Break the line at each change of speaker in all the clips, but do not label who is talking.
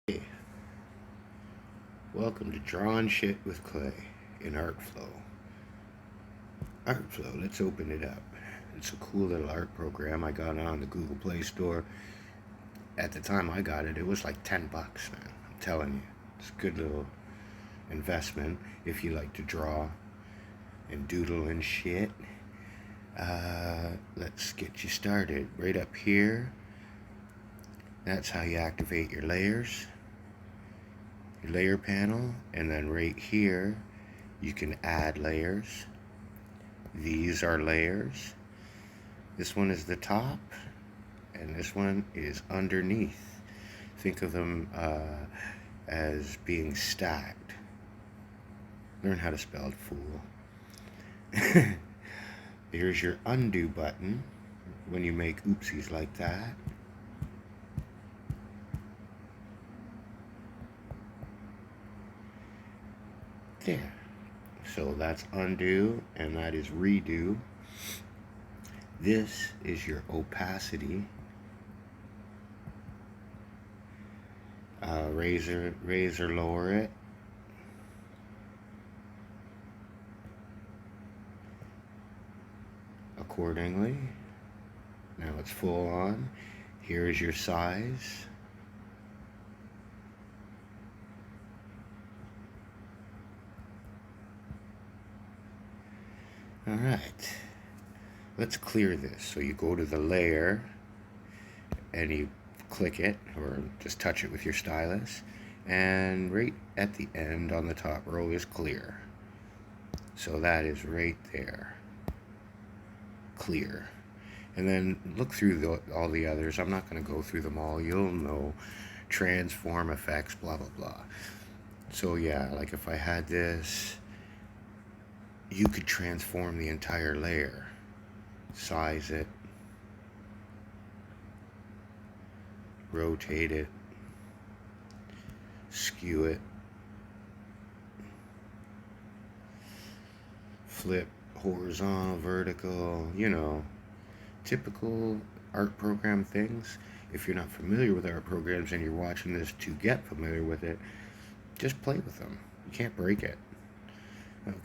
Hey, welcome to Drawing Shit with Clay in Artflow. Artflow, let's open it up. It's a cool little art program I got on the Google Play Store. At the time I got it, it was like $10, man. I'm telling you, it's a good little investment if you like to draw and doodle and shit. Let's get you started. Right up here, that's how you activate your layers. Your layer panel, and then right here you can add layers. These are layers. This one is the top and this one is underneath. Think of them as being stacked. Learn how to spell it, fool. Here's your undo button when you make oopsies like that. There. So that's undo and that is redo. This is your opacity. Raise or lower it. Accordingly. Now it's full on. Here is your size. Alright, let's clear this. So you go to the layer and you click it or just touch it with your stylus, and right at the end on the top row is clear. So that is right there, clear. And then look through all the others. I'm not going to go through them all. You'll know transform effects, blah blah blah. So yeah, like if I had this, you could transform the entire layer, size it, rotate it, skew it, flip, horizontal, vertical, you know, typical art program things. If you're not familiar with art programs and you're watching this to get familiar with it, just play with them. You can't break it.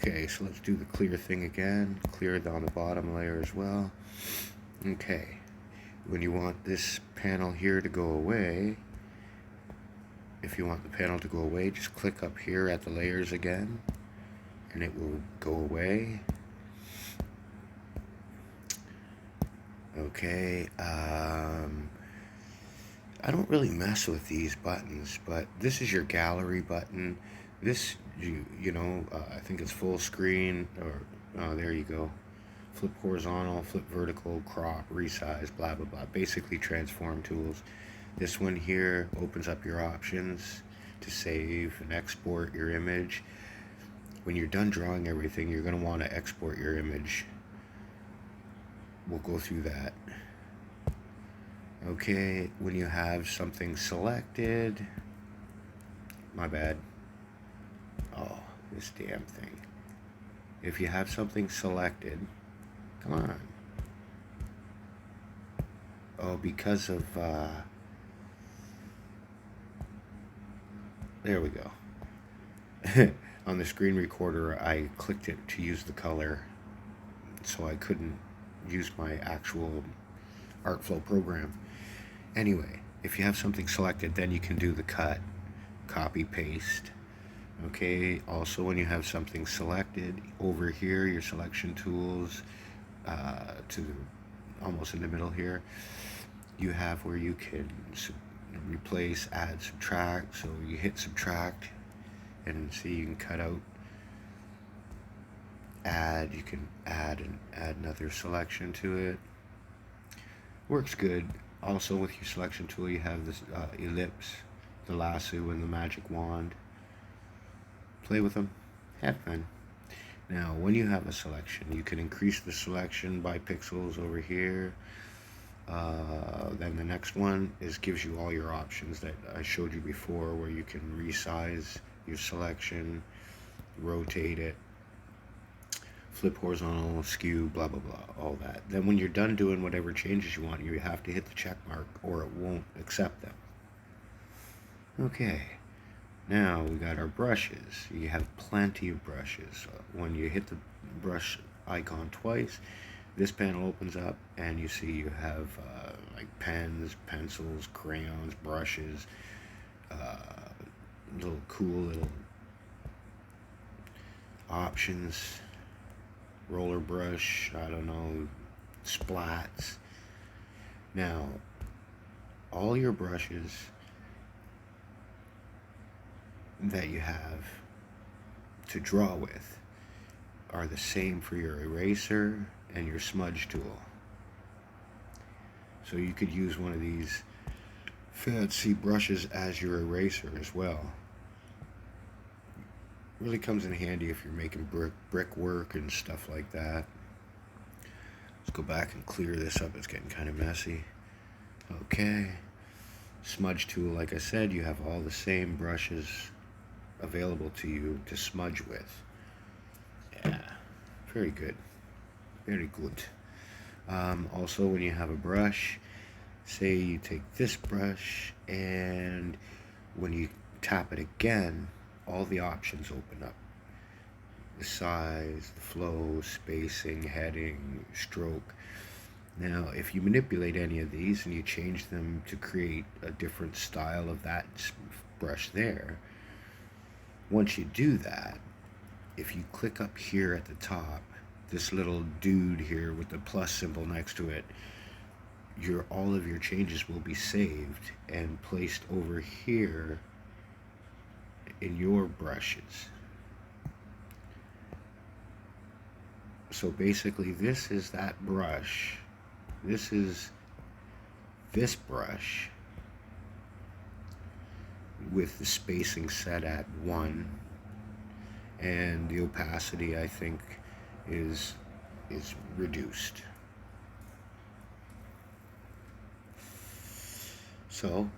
Okay, so let's do the clear thing again. Clear it on the bottom layer as well. Okay, when you want this panel here to go away, if you want the panel to go away, just click up here at the layers again, and it will go away. Okay, I don't really mess with these buttons, but this is your gallery button. This, I think it's full screen, or there you go. Flip horizontal, flip vertical, crop, resize, blah, blah, blah. Basically transform tools. This one here opens up your options to save and export your image. When you're done drawing everything, you're going to want to export your image. We'll go through that. Okay, when you have something selected, my bad. Oh, this damn thing. If you have something selected, come on. Oh, because of, there we go. On the screen recorder, I clicked it to use the color, so I couldn't use my actual Artflow program. Anyway, if you have something selected, then you can do the cut, copy, paste. Okay, also when you have something selected, over here, your selection tools, almost in the middle here, you have where you can replace, add, subtract. So you hit subtract, and see you can cut out, add, you can add another selection to it. Works good. Also with your selection tool, you have this ellipse, the lasso, and the magic wand. Play with them, have fun. Now when you have a selection, you can increase the selection by pixels over here. Then the next one gives you all your options that I showed you before, where you can resize your selection, rotate it, flip horizontal, skew, blah blah blah, all that. Then when you're done doing whatever changes you want, you have to hit the check mark or it won't accept them. Okay, now we got our brushes. You have plenty of brushes. When you hit the brush icon twice, this panel opens up and you see you have like pens, pencils, crayons, brushes, uh, little cool little options, roller brush, I don't know, splats. Now, all your brushes that you have to draw with are the same for your eraser and your smudge tool. So you could use one of these fancy brushes as your eraser as well. Really comes in handy if you're making brickwork and stuff like that. Let's go back and clear this up. It's getting kind of messy. Okay. Smudge tool, like I said, you have all the same brushes available to you to smudge with. Yeah, very good. Very good. Also, when you have a brush, say you take this brush and when you tap it again, all the options open up. The size, the flow, spacing, heading, stroke. Now, if you manipulate any of these and you change them to create a different style of that brush there, once you do that, if you click up here at the top, this little dude here with the plus symbol next to it, all of your changes will be saved and placed over here in your brushes. So basically this is that brush. This is this brush with the spacing set at 1, and the opacity I think is reduced. So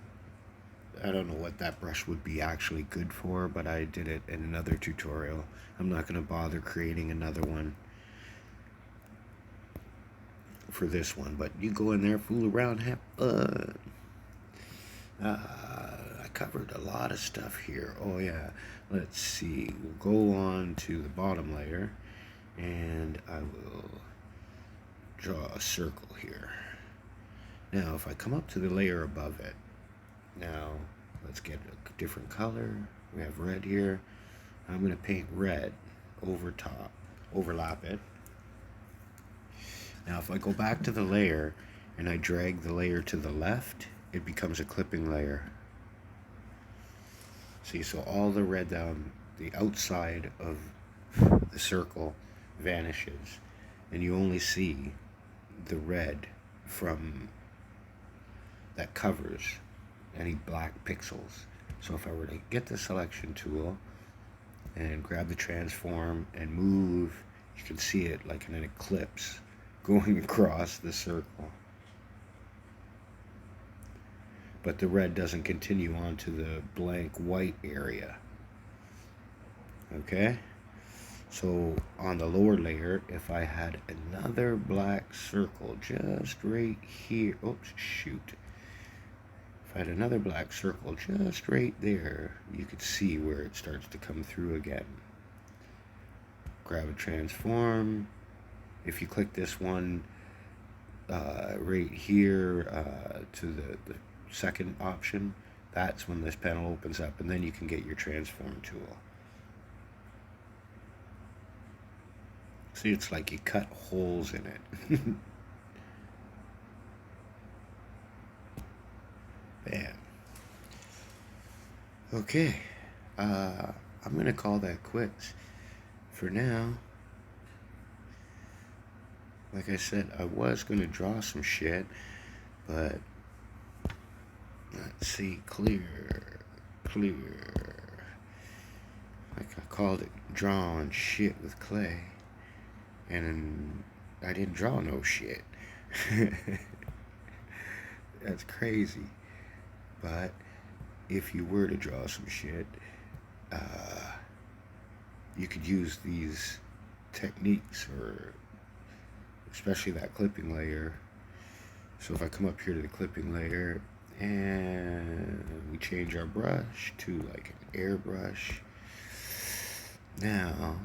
I don't know what that brush would be actually good for, but I did it in another tutorial. I'm not going to bother creating another one for this one, but you go in there, fool around, have fun. I covered a lot of stuff here. Oh yeah, let's see. We'll go on to the bottom layer, and I will draw a circle here. Now, if I come up to the layer above it, now let's get a different color. We have red here. I'm going to paint red over top, overlap it. Now, if I go back to the layer and I drag the layer to the left, it becomes a clipping layer. See, so all the red down the outside of the circle vanishes, and you only see the red from that covers any black pixels. So if I were to get the selection tool and grab the transform and move, you can see it like in an eclipse going across the circle. But the red doesn't continue on to the blank white area. Okay? So on the lower layer, if I had another black circle just right here, oops, shoot. If I had another black circle just right there, you could see where it starts to come through again. Grab a transform. If you click this one right here to the second option, that's when this panel opens up, and then you can get your transform tool. See, it's like you cut holes in it. Bam. Okay, I'm gonna call that quits for now. Like I said, I was gonna draw some shit, but let's see, clear. Like I called it drawing shit with clay, and I didn't draw no shit. That's crazy. But if you were to draw some shit, you could use these techniques, or especially that clipping layer. So if I come up here to the clipping layer And we change our brush to like an airbrush. Now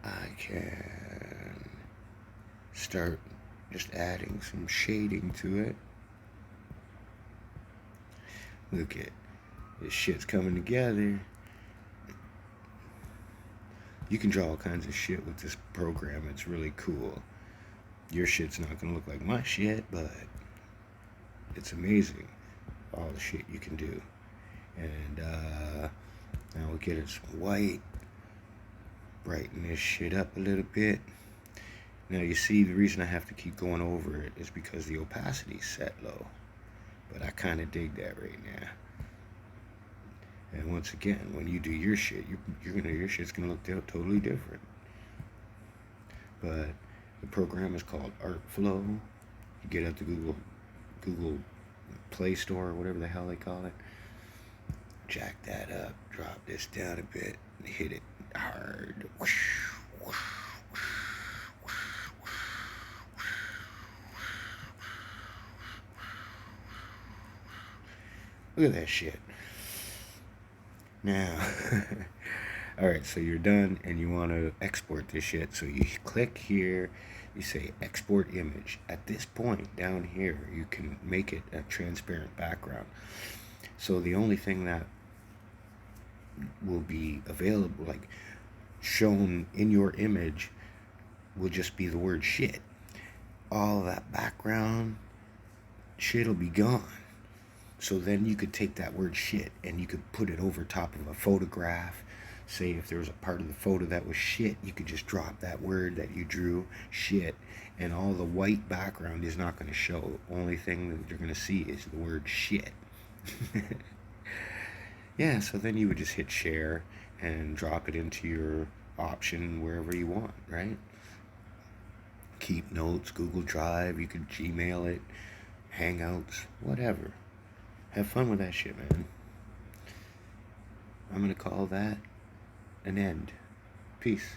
I can start just adding some shading to it. Look at this shit's coming together. You can draw all kinds of shit with this program. It's really cool. Your shit's not gonna look like my shit, but it's amazing all the shit you can do. And now we'll get it some white, brighten this shit up a little bit. Now you see the reason I have to keep going over it is because the opacity's set low, but I kind of dig that right now. And once again, when you do your shit, your shit's gonna look totally different. But the program is called Artflow. You get it at the Google Play Store or whatever the hell they call it. Jack that up, drop this down a bit, and hit it hard. Look at that shit. Now, alright, so you're done and you want to export this shit. So you click here, you say export image. At this point down here, you can make it a transparent background. So the only thing that will be available, like shown in your image, will just be the word shit. All that background shit will be gone. So then you could take that word shit and you could put it over top of a photograph. Say if there was a part of the photo that was shit, you could just drop that word that you drew, shit, and all the white background is not going to show. Only thing that you're going to see is the word shit. Yeah, so then you would just hit share and drop it into your option wherever you want, right? Keep notes, Google Drive, you could Gmail it, Hangouts, whatever. Have fun with that shit, man. I'm going to call that an end. Peace.